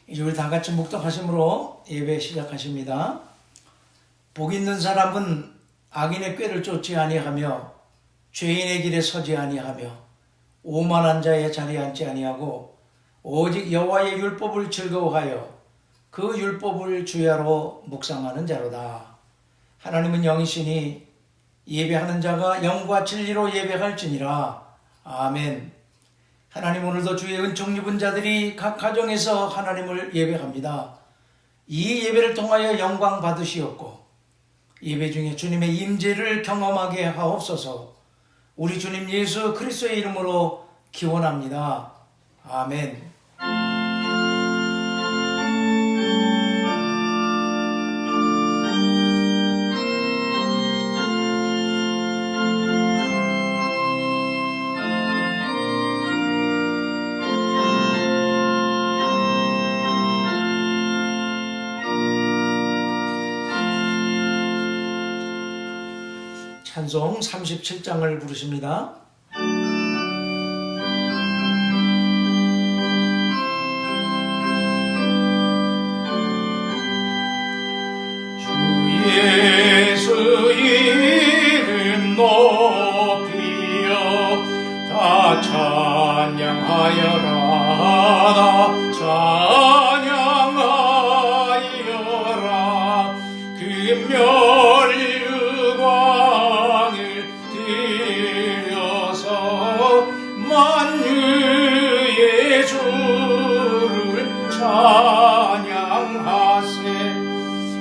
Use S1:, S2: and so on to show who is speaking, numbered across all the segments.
S1: 이제 우리 다 같이 묵독하심으로 예배 시작하십니다. 복 있는 사람은 악인의 꾀를 쫓지 아니하며 죄인의 길에 서지 아니하며 오만한 자의 자리에 앉지 아니하고 오직 여호와의 율법을 즐거워하여 그 율법을 주야로 묵상하는 자로다. 하나님은 영이시니 예배하는 자가 영과 진리로 예배할지니라. 아멘. 하나님, 오늘도 주의 은총 입은 자들이 각 가정에서 하나님을 예배합니다. 이 예배를 통하여 영광 받으시옵고 예배 중에 주님의 임재를 경험하게 하옵소서. 우리 주님 예수 그리스도의 이름으로 기원합니다. 아멘. 찬송 37장을 부르십니다. 주 예수 이름 높이어 다 찬양하여라. 찬양하여라. 금멸유광을 들여서 만유의 주를 찬양하세.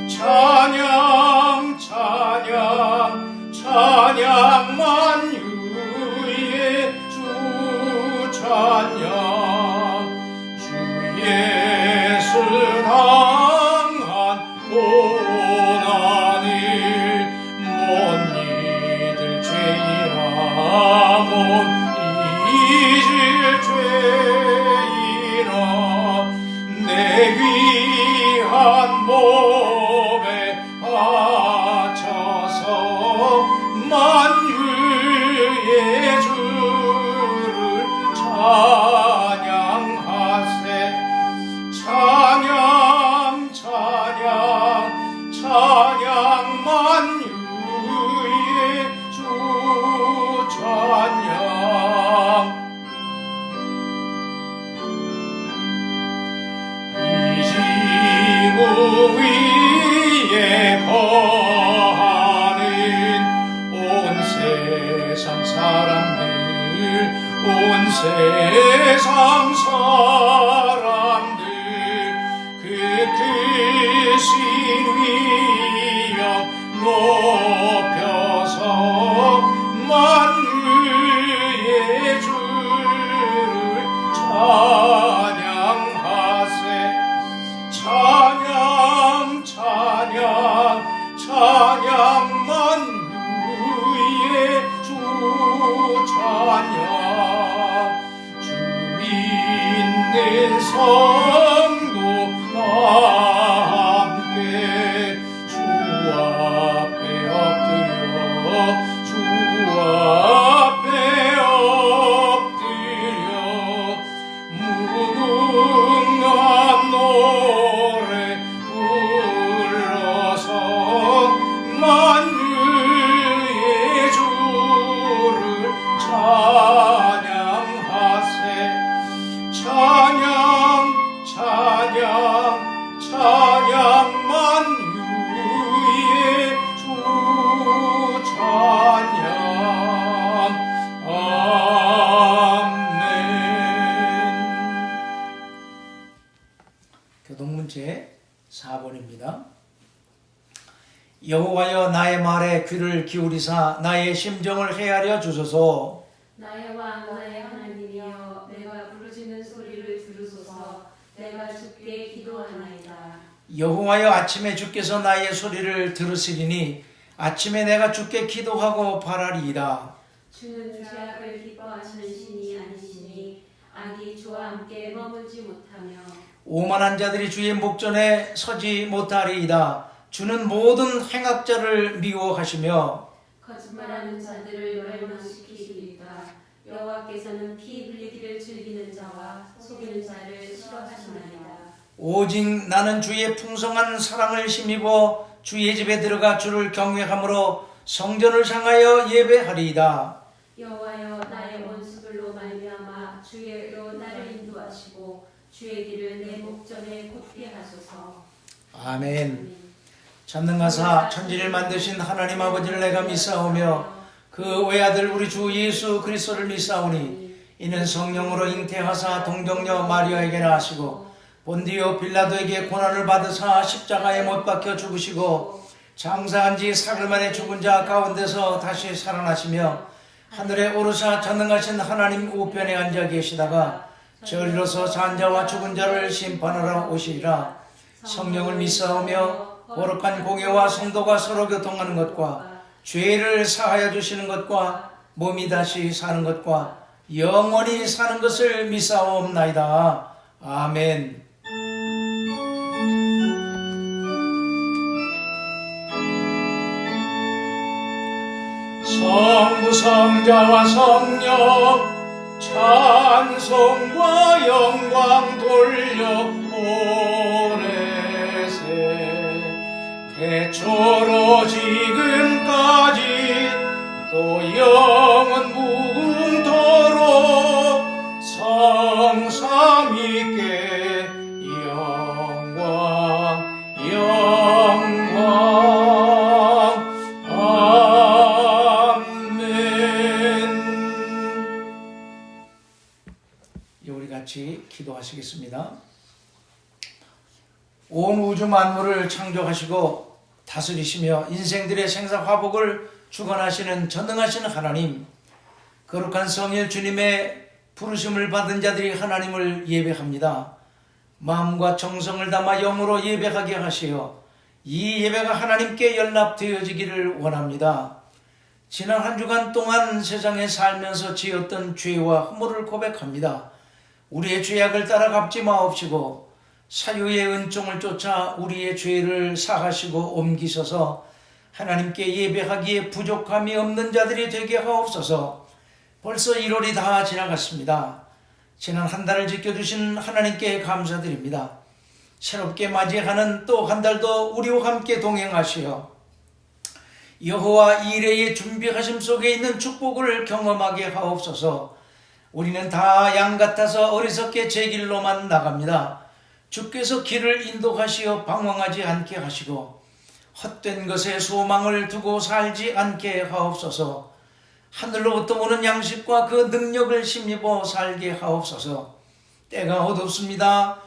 S1: 찬양 찬양 찬양 만유의 주 찬양. 주 예수 당한 고난을 못 잊을 죄이라. 못 잊을 죄이라. 내 귀한 몸에 바쳐서 만유의 주를 찬양하세. 찬양 찬양 찬양 만유의 주 찬양. 이 지구 위에 거하는 온 세상 사람들, 온 세상 사람들 그 크신 위엄 높여서 만유의 주를 찬양하세. 찬양 찬양 찬양 만유의 주 찬양. 주 있는 성도가 함께 주 앞에 엎드려 주 앞에 엎드려 무궁한 노래 불러서 만유의 주를 찬양하세. 찬양 찬양 찬양 만유의 주 찬양. 아멘. 교동문제 4번입니다. 여호와여, 나의 말에 귀를 기울이사 나의 심정을 헤아려 주소서.
S2: 나의 왕 나의 하나님이여, 내가 부르짖는 소리를 들으소서. 내가 주께 기도하나이다.
S1: 여호와여, 아침에 주께서 나의 소리를 들으시리니 아침에 내가 주께 기도하고 바라리이다.
S2: 주는 죄악을 기뻐하시는 신이 아니시니 악이 주와 함께 머물지 못하며
S1: 오만한 자들이 주의 목전에 서지 못하리이다. 주는 모든 행악자를 미워하시며
S2: 거짓말하는 자들을 멸망시키리이다. 여호와께서는 피 흘리기를 즐기는 자와 속이는 자를 싫어하시나이다.
S1: 오직 나는 주의 풍성한 사랑을 힘입어 주의 집에 들어가 주를 경외함으로 성전을 향하여 예배하리이다.
S2: 여호와여 나의 원수들로 말미암아 주의 의로 나를 인도하시고 주의 길을 내 목전에 곧게 하소서.
S1: 아멘. 전능하사 천지를 만드신 하나님 아버지를 내가 믿사오며 그 외아들 우리 주 예수 그리스도를 믿사오니 이는 성령으로 잉태하사 동정녀 마리아에게 나시고 본디오 빌라도에게 고난을 받으사 십자가에 못 박혀 죽으시고 장사한 지 사흘 만에 죽은 자 가운데서 다시 살아나시며 하늘에 오르사 전능하신 하나님 우편에 앉아 계시다가 저리로서 산 자와 죽은 자를 심판하러 오시리라. 성령을 믿사오며 거룩한 공예와 성도가 서로 교통하는 것과 죄를 사하여 주시는 것과 몸이 다시 사는 것과 영원히 사는 것을 믿사옵나이다. 아멘. 성부 성자와 성령 찬송과 영광 돌려보내세. 태초로 지금까지 또 영원 무궁토록 성삼위께 영광 우리 같이 기도하시겠습니다. 온 우주 만물을 창조하시고 다스리시며 인생들의 생사화복을 주관하시는 전능하신 하나님, 거룩한 성일 주님의 부르심을 받은 자들이 하나님을 예배합니다. 마음과 정성을 담아 영으로 예배하게 하시어 이 예배가 하나님께 연락되어지기를 원합니다. 지난 한 주간 동안 세상에 살면서 지었던 죄와 허물을 고백합니다. 우리의 죄악을 따라 갚지 마옵시고 사유의 은총을 쫓아 우리의 죄를 사하시고 옮기셔서 하나님께 예배하기에 부족함이 없는 자들이 되게 하옵소서. 벌써 1월이 다 지나갔습니다. 지난 한 달을 지켜주신 하나님께 감사드립니다. 새롭게 맞이하는 또 한 달도 우리와 함께 동행하시어 여호와 이레의 준비하심 속에 있는 축복을 경험하게 하옵소서. 우리는 다 양 같아서 어리석게 제 길로만 나갑니다. 주께서 길을 인도하시어 방황하지 않게 하시고 헛된 것에 소망을 두고 살지 않게 하옵소서. 하늘로부터 오는 양식과 그 능력을 힘입어 살게 하옵소서. 때가 어둡습니다.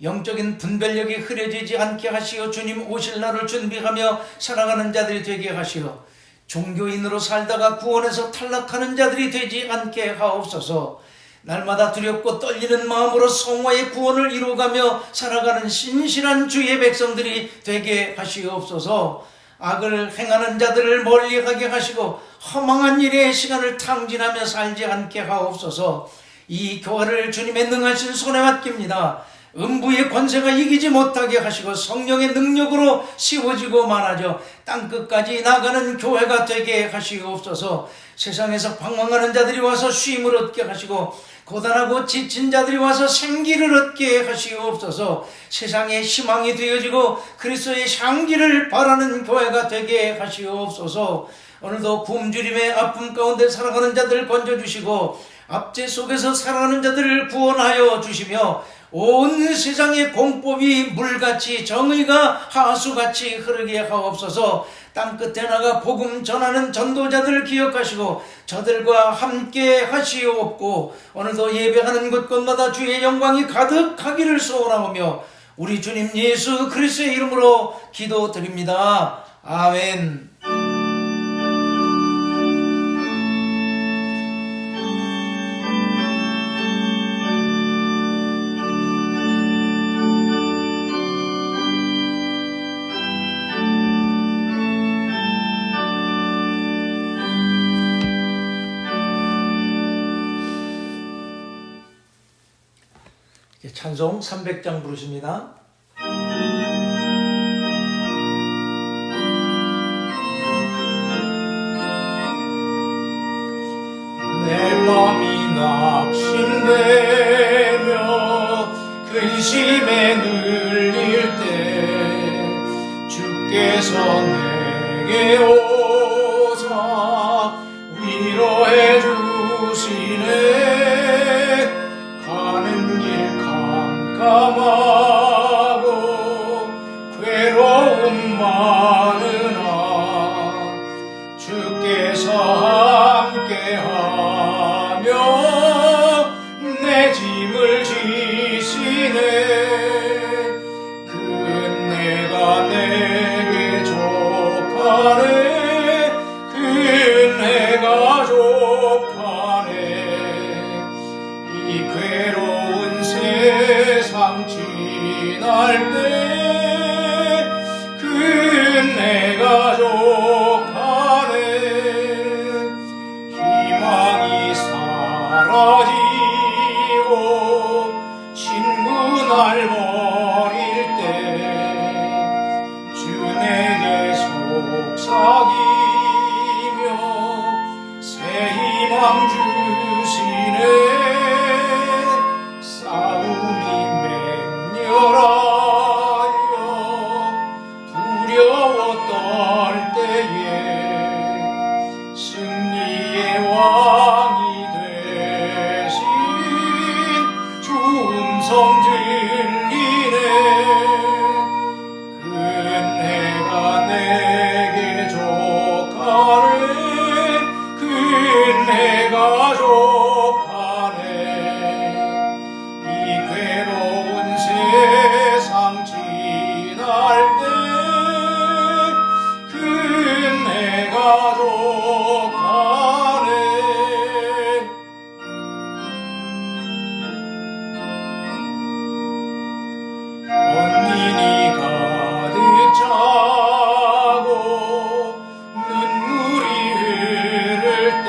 S1: 영적인 분별력이 흐려지지 않게 하시어 주님 오실 날을 준비하며 살아가는 자들이 되게 하시어 종교인으로 살다가 구원에서 탈락하는 자들이 되지 않게 하옵소서. 날마다 두렵고 떨리는 마음으로 성화의 구원을 이루어가며 살아가는 신실한 주의 백성들이 되게 하시옵소서. 악을 행하는 자들을 멀리하게 하시고 허망한 일에 시간을 탕진하며 살지 않게 하옵소서. 이 교회를 주님의 능하신 손에 맡깁니다. 음부의 권세가 이기지 못하게 하시고 성령의 능력으로 씌워지고 많아져 땅끝까지 나가는 교회가 되게 하시옵소서. 세상에서 방황하는 자들이 와서 쉼을 얻게 하시고 고단하고 지친 자들이 와서 생기를 얻게 하시옵소서. 세상에 희망이 되어지고 그리스도의 향기를 바라는 교회가 되게 하시옵소서. 오늘도 굶주림의 아픔 가운데 살아가는 자들을 건져주시고 압제 속에서 살아가는 자들을 구원하여 주시며 온 세상의 공법이 물같이 정의가 하수같이 흐르게 하옵소서. 땅끝에 나가 복음 전하는 전도자들을 기억하시고 저들과 함께 하시옵고 오늘도 예배하는 곳곳마다 주의 영광이 가득하기를 소원하오며 우리 주님 예수 그리스도의 이름으로 기도드립니다. 아멘. 찬송 300장 부르십니다. 내 맘이 낙심되며 근심에 주께서 내게 오사 위로해 주시네. 가는 길 캄캄하고 괴로움 많으나 주께서 함께하며 내 짐을 지시네. 내가 내게 족하네. 내가 족하네. 이 괴로운 세상 지날 때 내가 족하네. 희망이 사라지고 친구 날 버릴 때 주 내게 속삭이며 새 희망 주시네. 싸움이 맹렬하여 두려워 떨 때에 승리의 왕이 되신 주 음성 들리네. 내가 내게 족하네. 내가 족하네. 이 괴로운 세상 지날 때 내가 족하네. 언니니 가득 차고 눈물이 흐를 때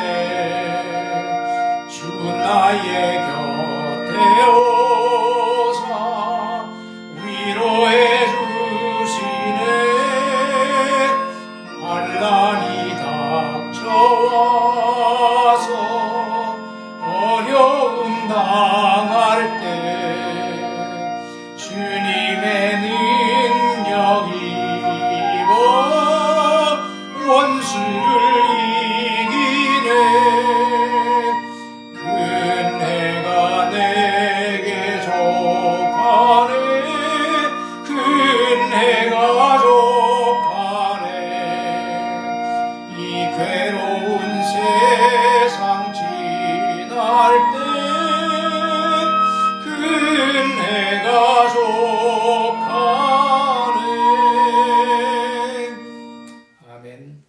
S1: 주 나의 곁에 오사 위로해 주시네. 환난이 닥쳐와서 어려움 당할 때 주님의 능력이 입어 원수를 이기네. 내가 내게 족하네. 내가 족하네. 이 괴로운 세상 지날 때 내가 족하네. 아멘.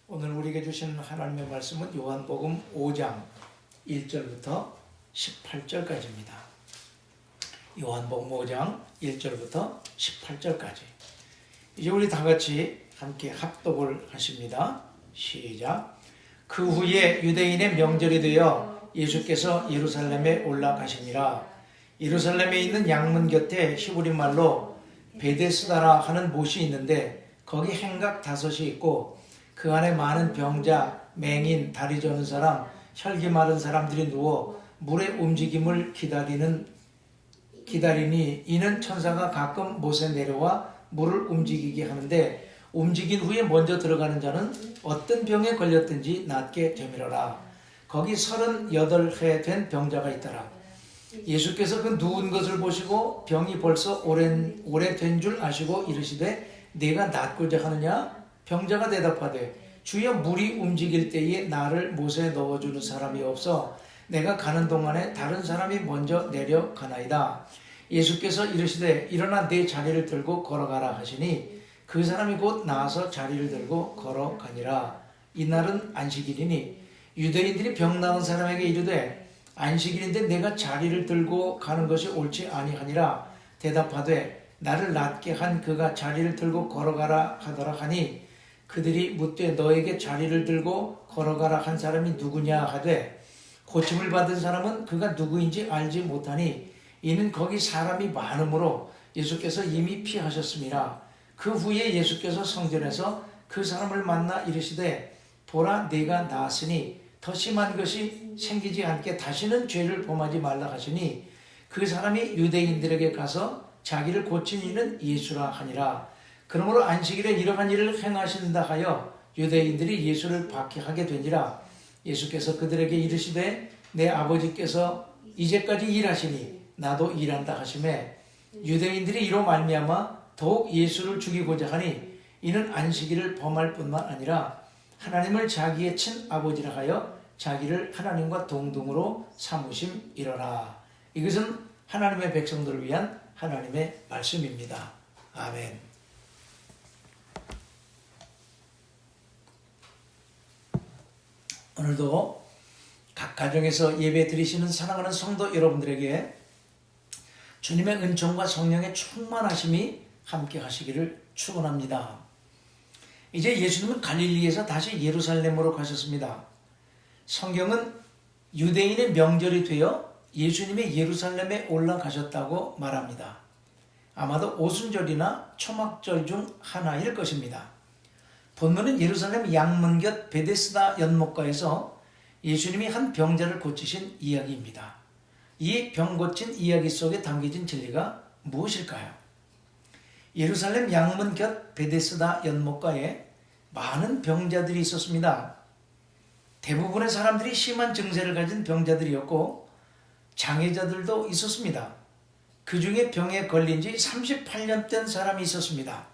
S1: 오늘 우리에게 주신 하나님의 말씀은 요한복음 5장 1절부터 18절까지입니다. 요한복음 5장 1절부터 18절까지. 이제 우리 다 같이 함께 합독을 하십니다. 시작. 그 후에 유대인의 명절이 되어 예수께서 예루살렘에 올라가시니라. 예루살렘에 있는 양문 곁에 히브리 말로 베데스다라 하는 못이 있는데 거기 행각 5이 있고 그 안에 많은 병자, 맹인, 다리 저는 사람, 혈기 마른 사람들이 누워 물의 움직임을 기다리니 이는 천사가 가끔 못에 내려와 물을 움직이게 하는데 움직인 후에 먼저 들어가는 자는 어떤 병에 걸렸든지 낫게 되밀어라. 거기 38해 된 병자가 있더라. 예수께서 그 누운 것을 보시고 병이 벌써 오래된 줄 아시고 이르시되 네가 낫고자 하느냐? 병자가 대답하되 주여 물이 움직일 때에 나를 못에 넣어주는 사람이 없어 내가 가는 동안에 다른 사람이 먼저 내려가나이다. 예수께서 이르시되 일어나 네 자리를 들고 걸어가라 하시니 그 사람이 곧 나와서 자리를 들고 걸어가니라. 이날은 안식일이니 유대인들이 병 나은 사람에게 이르되 안식일인데 내가 자리를 들고 가는 것이 옳지 아니하니라. 대답하되 나를 낫게 한 그가 자리를 들고 걸어가라 하더라 하니 그들이 묻되 너에게 자리를 들고 걸어가라 한 사람이 누구냐 하되 고침을 받은 사람은 그가 누구인지 알지 못하니 이는 거기 사람이 많으므로 예수께서 이미 피하셨습니다. 그 후에 예수께서 성전에서 그 사람을 만나 이르시되 보라 네가 나았으니 더 심한 것이 생기지 않게 다시는 죄를 범하지 말라 하시니 그 사람이 유대인들에게 가서 자기를 고친 이는 예수라 하니라. 그러므로 안식일에 이러한 일을 행하신다 하여 유대인들이 예수를 박해하게 되니라. 예수께서 그들에게 이르시되 내 아버지께서 이제까지 일하시니 나도 일한다 하시매 유대인들이 이로 말미암아 더욱 예수를 죽이고자 하니 이는 안식일을 범할 뿐만 아니라 하나님을 자기의 친아버지라 하여 자기를 하나님과 동등으로 삼으심이로라. 이것은 하나님의 백성들을 위한 하나님의 말씀입니다. 아멘. 오늘도 각 가정에서 예배 드리시는 사랑하는 성도 여러분들에게 주님의 은총과 성령의 충만하심이 함께 하시기를 축원합니다. 이제 예수님은 갈릴리에서 다시 예루살렘으로 가셨습니다. 성경은 유대인의 명절이 되어 예수님이 예루살렘에 올라가셨다고 말합니다. 아마도 오순절이나 초막절 중 하나일 것입니다. 본문은 예루살렘 양문곁 베데스다 연못가에서 예수님이 한 병자를 고치신 이야기입니다. 이 병 고친 이야기 속에 담겨진 진리가 무엇일까요? 예루살렘 양문곁 베데스다 연못가에 많은 병자들이 있었습니다. 대부분의 사람들이 심한 증세를 가진 병자들이었고 장애자들도 있었습니다. 그 중에 병에 걸린 지 38년 된 사람이 있었습니다.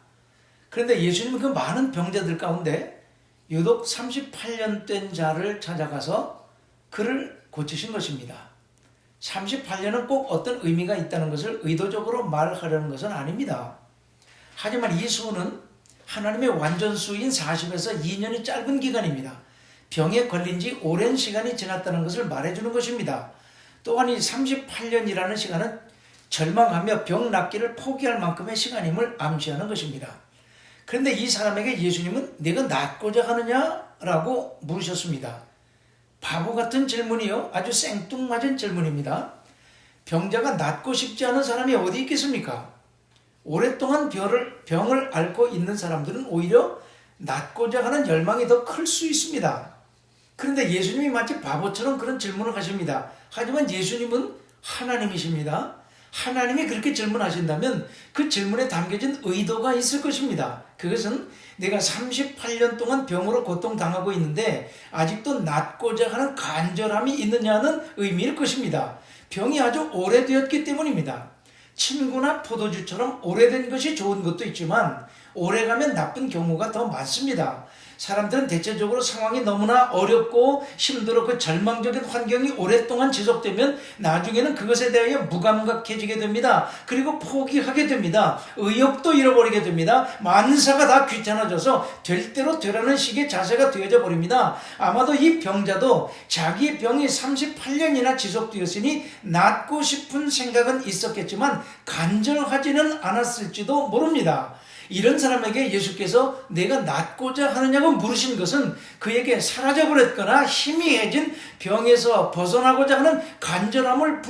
S1: 그런데 예수님은 그 많은 병자들 가운데 유독 38년 된 자를 찾아가서 그를 고치신 것입니다. 38년은 꼭 어떤 의미가 있다는 것을 의도적으로 말하려는 것은 아닙니다. 하지만 이 수는 하나님의 완전수인 40에서 2년이 짧은 기간입니다. 병에 걸린 지 오랜 시간이 지났다는 것을 말해주는 것입니다. 또한 이 38년이라는 시간은 절망하며 병 낫기를 포기할 만큼의 시간임을 암시하는 것입니다. 그런데 이 사람에게 예수님은 네가 낫고자 하느냐라고 물으셨습니다. 바보 같은 질문이요. 아주 생뚱맞은 질문입니다. 병자가 낫고 싶지 않은 사람이 어디 있겠습니까? 오랫동안 병을 앓고 있는 사람들은 오히려 낫고자 하는 열망이 더 클 수 있습니다. 그런데 예수님이 마치 바보처럼 그런 질문을 하십니다. 하지만 예수님은 하나님이십니다. 하나님이 그렇게 질문하신다면 그 질문에 담겨진 의도가 있을 것입니다. 그것은 내가 38년 동안 병으로 고통당하고 있는데 아직도 낫고자 하는 간절함이 있느냐는 의미일 것입니다. 병이 아주 오래되었기 때문입니다. 친구나 포도주처럼 오래된 것이 좋은 것도 있지만 오래가면 나쁜 경우가 더 많습니다. 사람들은 대체적으로 상황이 너무나 어렵고 힘들었고 절망적인 환경이 오랫동안 지속되면 나중에는 그것에 대하여 무감각해지게 됩니다. 그리고 포기하게 됩니다. 의욕도 잃어버리게 됩니다. 만사가 다 귀찮아져서 될 대로 되라는 식의 자세가 되어져 버립니다. 아마도 이 병자도 자기 병이 38년이나 지속되었으니 낫고 싶은 생각은 있었겠지만 간절하지는 않았을지도 모릅니다. 이런 사람에게 예수께서 내가 낫고자 하느냐고 물으신 것은 그에게 사라져버렸거나 희미해진 병에서 벗어나고자 하는 간절함을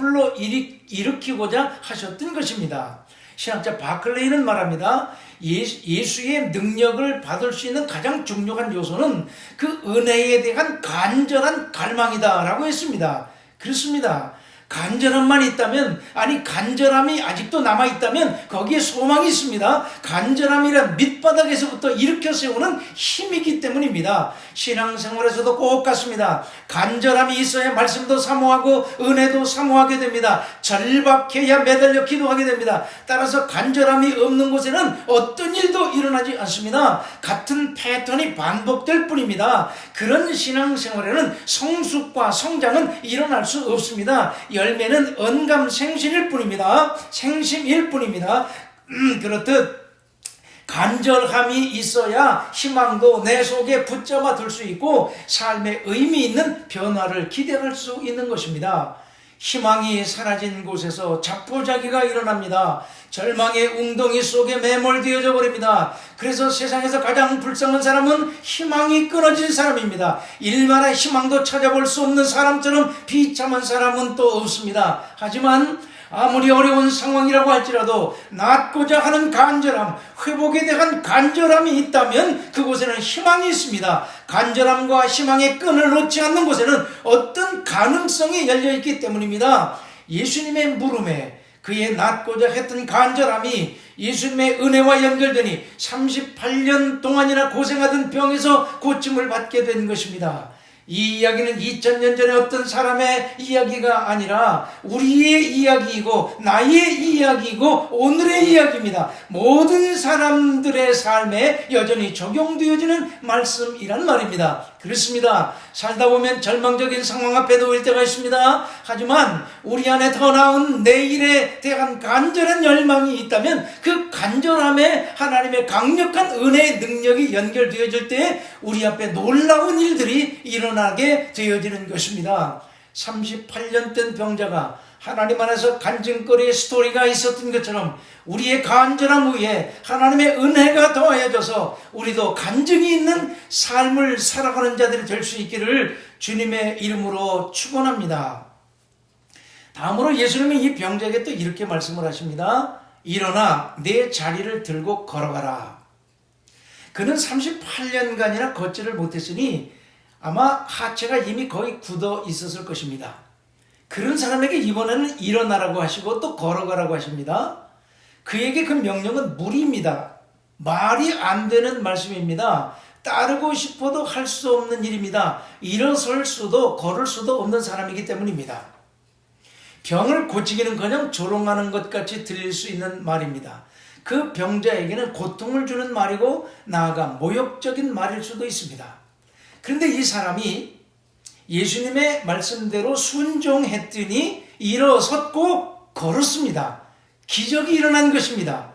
S1: 일으키고자 하셨던 것입니다. 신학자 바클레이는 말합니다. 예수의 능력을 받을 수 있는 가장 중요한 요소는 그 은혜에 대한 간절한 갈망이다 라고 했습니다. 그렇습니다. 간절함만 있다면, 아니 간절함이 아직도 남아있다면 거기에 소망이 있습니다. 간절함이란 밑바닥에서부터 일으켜 세우는 힘이기 때문입니다. 신앙생활에서도 꼭 같습니다. 간절함이 있어야 말씀도 사모하고 은혜도 사모하게 됩니다. 절박해야 매달려 기도하게 됩니다. 따라서 간절함이 없는 곳에는 어떤 일도 일어나지 않습니다. 같은 패턴이 반복될 뿐입니다. 그런 신앙생활에는 성숙과 성장은 일어날 수 없습니다. 열매는 언감생심일 뿐입니다. 생심일 뿐입니다. 그렇듯 간절함이 있어야 희망도 내 속에 붙잡아 둘 수 있고 삶에 의미 있는 변화를 기대할 수 있는 것입니다. 희망이 사라진 곳에서 자포자기가 일어납니다. 절망의 웅덩이 속에 매몰되어져 버립니다. 그래서 세상에서 가장 불쌍한 사람은 희망이 끊어진 사람입니다. 일말의 희망도 찾아볼 수 없는 사람처럼 비참한 사람은 또 없습니다. 하지만 아무리 어려운 상황이라고 할지라도 낫고자 하는 간절함, 회복에 대한 간절함이 있다면 그곳에는 희망이 있습니다. 간절함과 희망의 끈을 놓지 않는 곳에는 어떤 가능성이 열려있기 때문입니다. 예수님의 물음에 그의 낫고자 했던 간절함이 예수님의 은혜와 연결되니 38년 동안이나 고생하던 병에서 고침을 받게 된 것입니다. 이 이야기는 2000년 전에 어떤 사람의 이야기가 아니라 우리의 이야기이고 나의 이야기이고 오늘의 이야기입니다. 모든 사람들의 삶에 여전히 적용되어지는 말씀이란 말입니다. 그렇습니다. 살다 보면 절망적인 상황 앞에 놓일 때가 있습니다. 하지만 우리 안에 더 나은 내일에 대한 간절한 열망이 있다면 그 간절함에 하나님의 강력한 은혜의 능력이 연결되어질 때 우리 앞에 놀라운 일들이 일어나게 되어지는 것입니다. 38년 된 병자가 하나님 안에서 간증거리의 스토리가 있었던 것처럼 우리의 간절함 위에 하나님의 은혜가 더하여져서 우리도 간증이 있는 삶을 살아가는 자들이 될 수 있기를 주님의 이름으로 축원합니다. 다음으로 예수님이 이 병자에게 또 이렇게 말씀을 하십니다. 일어나 내 자리를 들고 걸어가라. 그는 38년간이나 걷지를 못했으니 아마 하체가 이미 거의 굳어 있었을 것입니다. 그런 사람에게 이번에는 일어나라고 하시고 또 걸어가라고 하십니다. 그에게 그 명령은 무리입니다. 말이 안 되는 말씀입니다. 따르고 싶어도 할 수 없는 일입니다. 일어설 수도 걸을 수도 없는 사람이기 때문입니다. 병을 고치기는커녕 조롱하는 것 같이 들릴 수 있는 말입니다. 그 병자에게는 고통을 주는 말이고 나아가 모욕적인 말일 수도 있습니다. 그런데 이 사람이 예수님의 말씀대로 순종했더니 일어섰고 걸었습니다. 기적이 일어난 것입니다.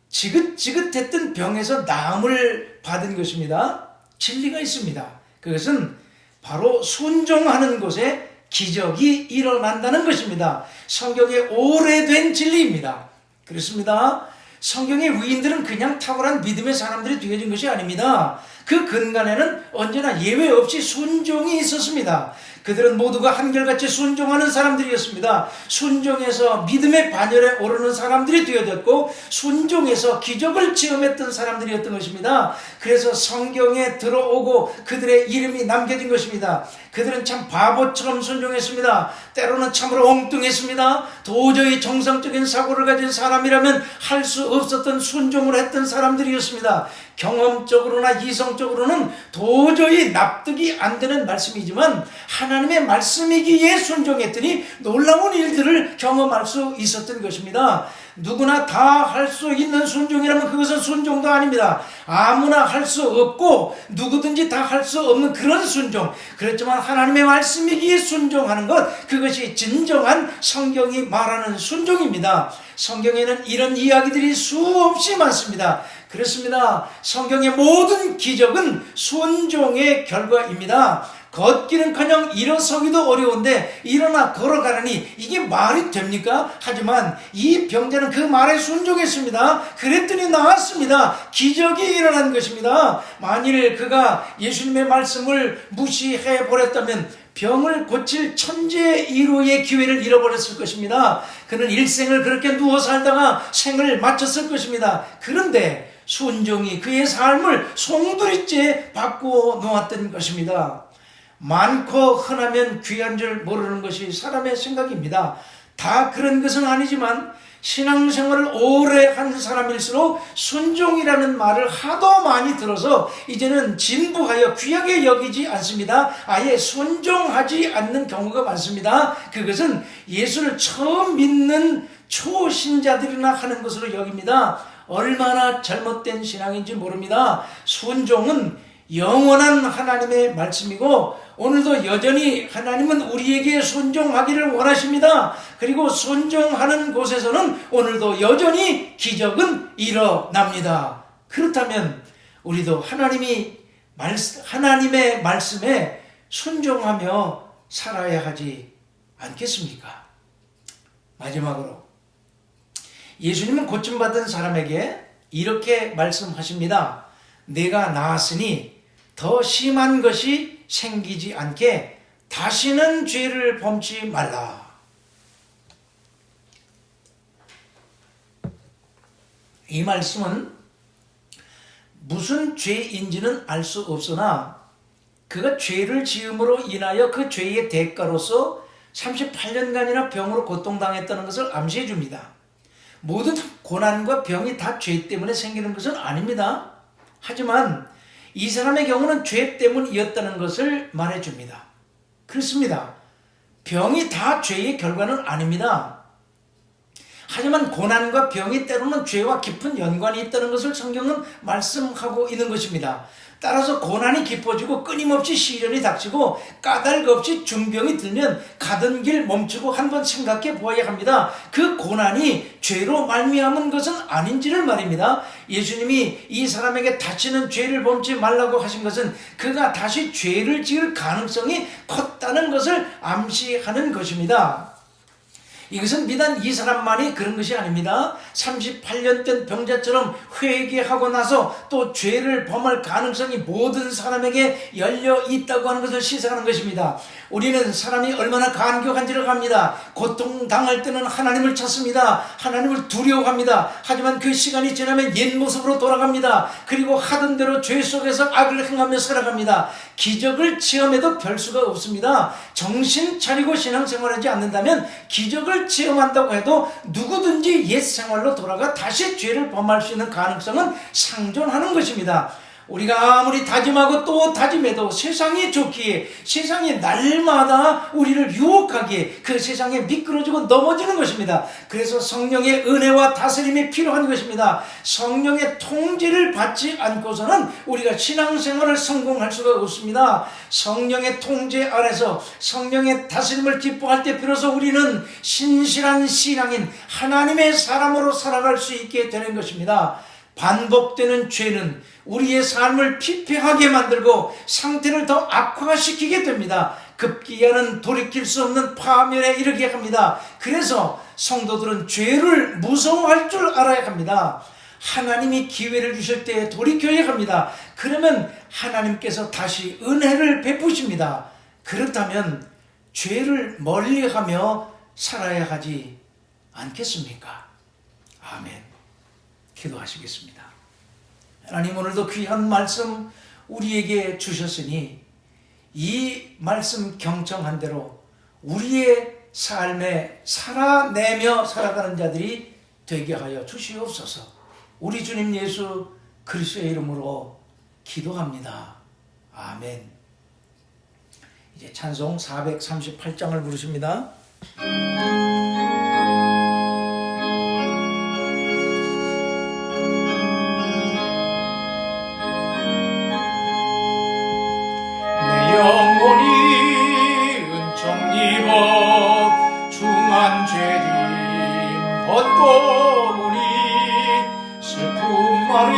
S1: 지긋지긋했던 병에서 나음을 받은 것입니다. 진리가 있습니다. 그것은 바로 순종하는 곳에 기적이 일어난다는 것입니다. 성경의 오래된 진리입니다. 그렇습니다. 성경의 위인들은 그냥 탁월한 믿음의 사람들이 되어진 것이 아닙니다. 그 근간에는 언제나 예외 없이 순종이 있었습니다. 그들은 모두가 한결같이 순종하는 사람들이었습니다. 순종해서 믿음의 반열에 오르는 사람들이 되어졌고 순종해서 기적을 체험했던 사람들이었던 것입니다. 그래서 성경에 들어오고 그들의 이름이 남겨진 것입니다. 그들은 참 바보처럼 순종했습니다. 때로는 참으로 엉뚱했습니다. 도저히 정상적인 사고를 가진 사람이라면 할 수 없었던 순종을 했던 사람들이었습니다. 경험적으로나 이성적으로는 도저히 납득이 안 되는 말씀이지만 하나님의 말씀이기에 순종했더니 놀라운 일들을 경험할 수 있었던 것입니다. 누구나 다 할 수 있는 순종이라면 그것은 순종도 아닙니다. 아무나 할 수 없고 누구든지 다 할 수 없는 그런 순종. 그렇지만 하나님의 말씀이기에 순종하는 것, 그것이 진정한 성경이 말하는 순종입니다. 성경에는 이런 이야기들이 수없이 많습니다. 그렇습니다. 성경의 모든 기적은 순종의 결과입니다. 걷기는커녕 일어서기도 어려운데 일어나 걸어가라니 이게 말이 됩니까? 하지만 이 병자는 그 말에 순종했습니다. 그랬더니 나았습니다. 기적이 일어난 것입니다. 만일 그가 예수님의 말씀을 무시해 버렸다면 병을 고칠 천재 1호의 기회를 잃어버렸을 것입니다. 그는 일생을 그렇게 누워 살다가 생을 마쳤을 것입니다. 그런데 순종이 그의 삶을 송두리째 바꾸어 놓았던 것입니다. 많고 흔하면 귀한 줄 모르는 것이 사람의 생각입니다. 다 그런 것은 아니지만 신앙생활을 오래 한 사람일수록 순종이라는 말을 하도 많이 들어서 이제는 진부하여 귀하게 여기지 않습니다. 아예 순종하지 않는 경우가 많습니다. 그것은 예수를 처음 믿는 초신자들이나 하는 것으로 여깁니다. 얼마나 잘못된 신앙인지 모릅니다. 순종은 영원한 하나님의 말씀이고 오늘도 여전히 하나님은 우리에게 순종하기를 원하십니다. 그리고 순종하는 곳에서는 오늘도 여전히 기적은 일어납니다. 그렇다면 우리도 하나님의 말씀에 순종하며 살아야 하지 않겠습니까? 마지막으로 예수님은 고침받은 사람에게 이렇게 말씀하십니다. 내가 나았으니 더 심한 것이 생기지 않게 다시는 죄를 범치 말라. 이 말씀은 무슨 죄인지는 알 수 없으나 그가 죄를 지음으로 인하여 그 죄의 대가로서 38년간이나 병으로 고통당했다는 것을 암시해 줍니다. 모든 고난과 병이 다 죄 때문에 생기는 것은 아닙니다. 하지만 이 사람의 경우는 죄 때문이었다는 것을 말해줍니다. 그렇습니다. 병이 다 죄의 결과는 아닙니다. 하지만 고난과 병이 때로는 죄와 깊은 연관이 있다는 것을 성경은 말씀하고 있는 것입니다. 따라서 고난이 깊어지고 끊임없이 시련이 닥치고 까닭 없이 중병이 들면 가던 길 멈추고 한번 생각해 보아야 합니다. 그 고난이 죄로 말미암은 것은 아닌지를 말입니다. 예수님이 이 사람에게 다시는 죄를 범치 말라고 하신 것은 그가 다시 죄를 지을 가능성이 컸다는 것을 암시하는 것입니다. 이것은 비단 이 사람만이 그런 것이 아닙니다. 38년 된 병자처럼 회개하고 나서 또 죄를 범할 가능성이 모든 사람에게 열려 있다고 하는 것을 시사하는 것입니다. 우리는 사람이 얼마나 간교한지를 압니다. 고통당할 때는 하나님을 찾습니다. 하나님을 두려워합니다. 하지만 그 시간이 지나면 옛 모습으로 돌아갑니다. 그리고 하던 대로 죄 속에서 악을 행하며 살아갑니다. 기적을 체험해도 별 수가 없습니다. 정신 차리고 신앙생활하지 않는다면 기적을 체험한다고 해도 누구든지 옛 생활로 돌아가 다시 죄를 범할 수 있는 가능성은 상존하는 것입니다. 우리가 아무리 다짐하고 또 다짐해도 세상이 좋기에, 세상이 날마다 우리를 유혹하기에 그 세상에 미끄러지고 넘어지는 것입니다. 그래서 성령의 은혜와 다스림이 필요한 것입니다. 성령의 통제를 받지 않고서는 우리가 신앙생활을 성공할 수가 없습니다. 성령의 통제 아래서 성령의 다스림을 기뻐할 때 비로소 우리는 신실한 신앙인 하나님의 사람으로 살아갈 수 있게 되는 것입니다. 반복되는 죄는 우리의 삶을 피폐하게 만들고 상태를 더 악화시키게 됩니다. 급기야는 돌이킬 수 없는 파멸에 이르게 합니다. 그래서 성도들은 죄를 무서워할 줄 알아야 합니다. 하나님이 기회를 주실 때 돌이켜야 합니다. 그러면 하나님께서 다시 은혜를 베푸십니다. 그렇다면 죄를 멀리하며 살아야 하지 않겠습니까? 아멘. 기도하시겠습니다. 하나님, 오늘도 귀한 말씀 우리에게 주셨으니 이 말씀 경청한 대로 우리의 삶에 살아내며 살아가는 자들이 되게 하여 주시옵소서. 우리 주님 예수 그리스도의 이름으로 기도합니다. 아멘. 이제 찬송 438장을 부르십니다.
S3: 영혼이 은총 입어 중한 죄짐 벗고 보니 슬픔 마른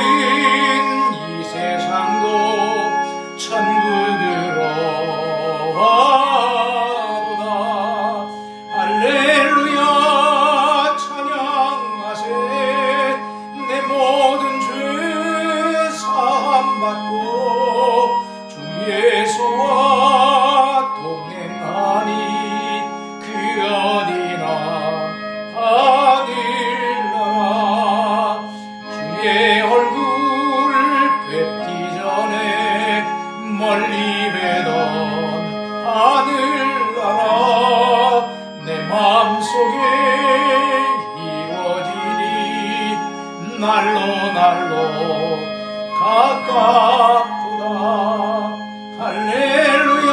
S3: 이 세상도 천국으로 와도다. 할렐루야 찬양하세. 내 모든 죄 사함 받고 예수와 동행하니 그 어디나 하늘나라. 주의 얼굴 뵙기 전에 멀리 뵈던 하늘나라. 내 마음속에 이루어지니 날로 날로 가깝도다. 할렐루야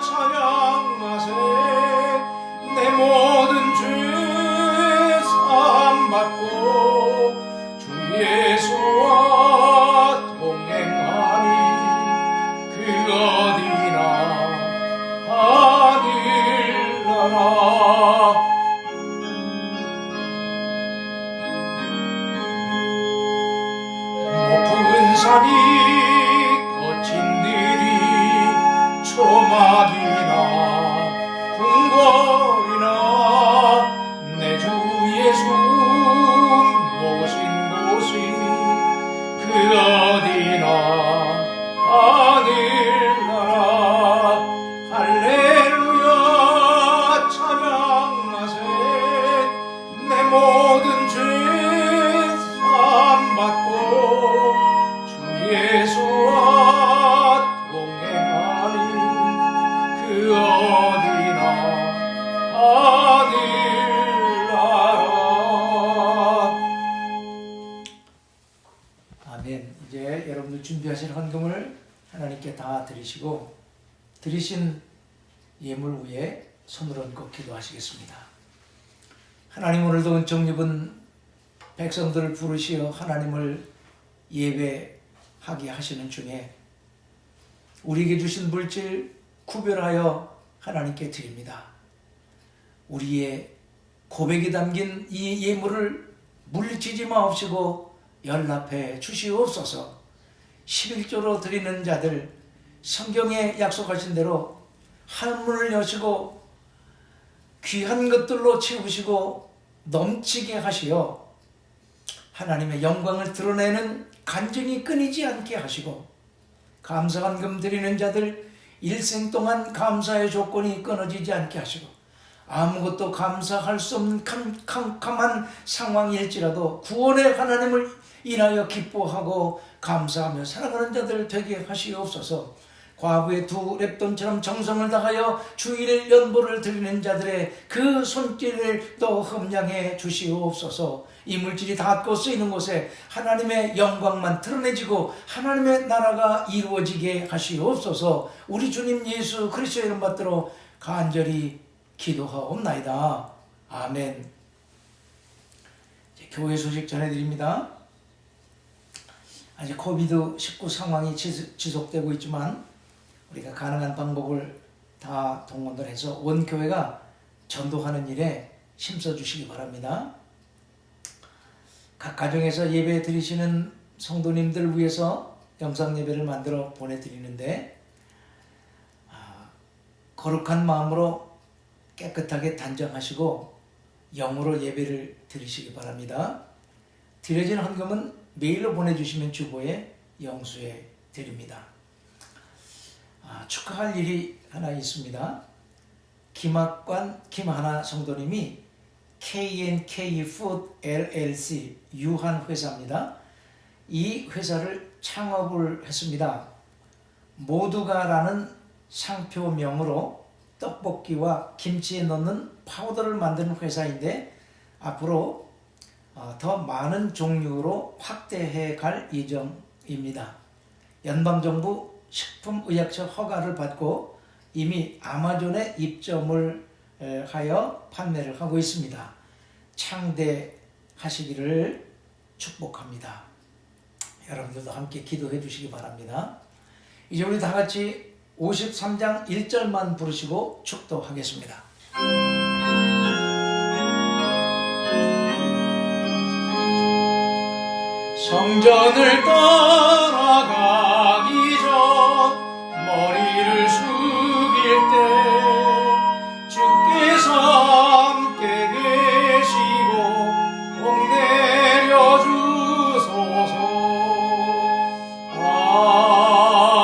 S3: 찬양하세. 내 모든 죄 사함 받고 주 예수와 동행하니 그 어디나 하늘나라. 높은 산이 거친 들이 초막이나 궁궐이나 내 주 예수 모신 곳이 그 어디나 하늘나라. 할렐루야 찬양하세. 내 모든 죄 사함 받고 예수와 동행하니 그
S1: 이제 여러분들 준비하신 헌금을 하나님께 다 드리시고 드리신 예물 위에 손을 얹고 기도하시겠습니다. 하나님, 오늘도 은총 입은 백성들을 부르시어 하나님을 예배하게 하시는 중에 우리에게 주신 물질 구별하여 하나님께 드립니다. 우리의 고백이 담긴 이 예물을 물리치지 마옵시고 연락해 주시옵소서. 11조로 드리는 자들 성경에 약속하신 대로 하늘문을 여시고 귀한 것들로 채우시고 넘치게 하시어 하나님의 영광을 드러내는 간증이 끊이지 않게 하시고 감사헌금 드리는 자들 일생 동안 감사의 조건이 끊어지지 않게 하시고 아무것도 감사할 수 없는 캄캄한 상황일지라도 구원의 하나님을 인하여 기뻐하고 감사하며 살아가는 자들 되게 하시옵소서. 과부의 두 랩돈처럼 정성을 다하여 주일의 연보를 드리는 자들의 그 손길을 또 흠량해 주시옵소서. 이 물질이 닿고 쓰이는 곳에 하나님의 영광만 드러내지고 하나님의 나라가 이루어지게 하시옵소서. 우리 주님 예수 그리스도의 이름 받들어 간절히 기도하옵나이다. 아멘. 교회 소식 전해드립니다. 아직 코비드-19 상황이 지속되고 있지만 우리가 가능한 방법을 다 동원을 해서 온 교회가 전도하는 일에 힘써주시기 바랍니다. 각 가정에서 예배 드리시는 성도님들 위해서 영상 예배를 만들어 보내드리는데 거룩한 마음으로 깨끗하게 단정하시고 영으로 예배를 드리시기 바랍니다. 드려진 헌금은 메일로 보내주시면 주보에 영수해 드립니다. 축하할 일이 하나 있습니다. 김학관 김하나 성도님이 K&K Food LLC 유한 회사입니다. 이 회사를 창업을 했습니다. 모두가라는 상표명으로 떡볶이와 김치에 넣는 파우더를 만드는 회사인데 앞으로 더 많은 종류로 확대해 갈 예정입니다. 연방정부 식품의약처 허가를 받고 이미 아마존에 입점을 하여 판매를 하고 있습니다. 창대하시기를 축복합니다. 여러분들도 함께 기도해 주시기 바랍니다. 이제 우리 다 같이 53장 1절만 부르시고 축도하겠습니다.
S3: 성전을 떠나가기 전 머리를 숙일 때 주께서 함께 계시고 복 내려주소서.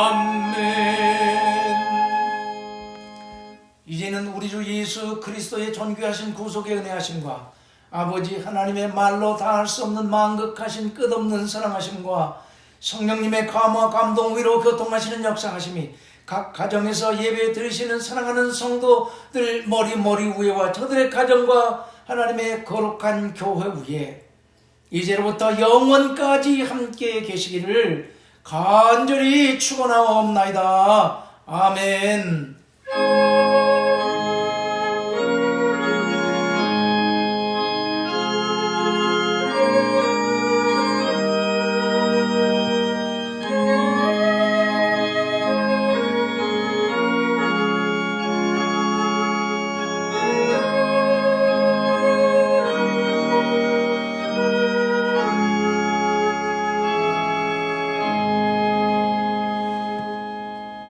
S3: 아멘.
S1: 이제는 우리 주 예수 그리스도의 존귀하신 구속의 은혜하심과 아버지 하나님의 말로 다할 수 없는 만극하신 끝없는 사랑하심과 성령님의 감화 감동 위로 교통하시는 역사하심이 각 가정에서 예배 드리시는 사랑하는 성도들 머리 위에와 저들의 가정과 하나님의 거룩한 교회 위에 이제로부터 영원까지 함께 계시기를 간절히 축원하옵나이다. 아멘.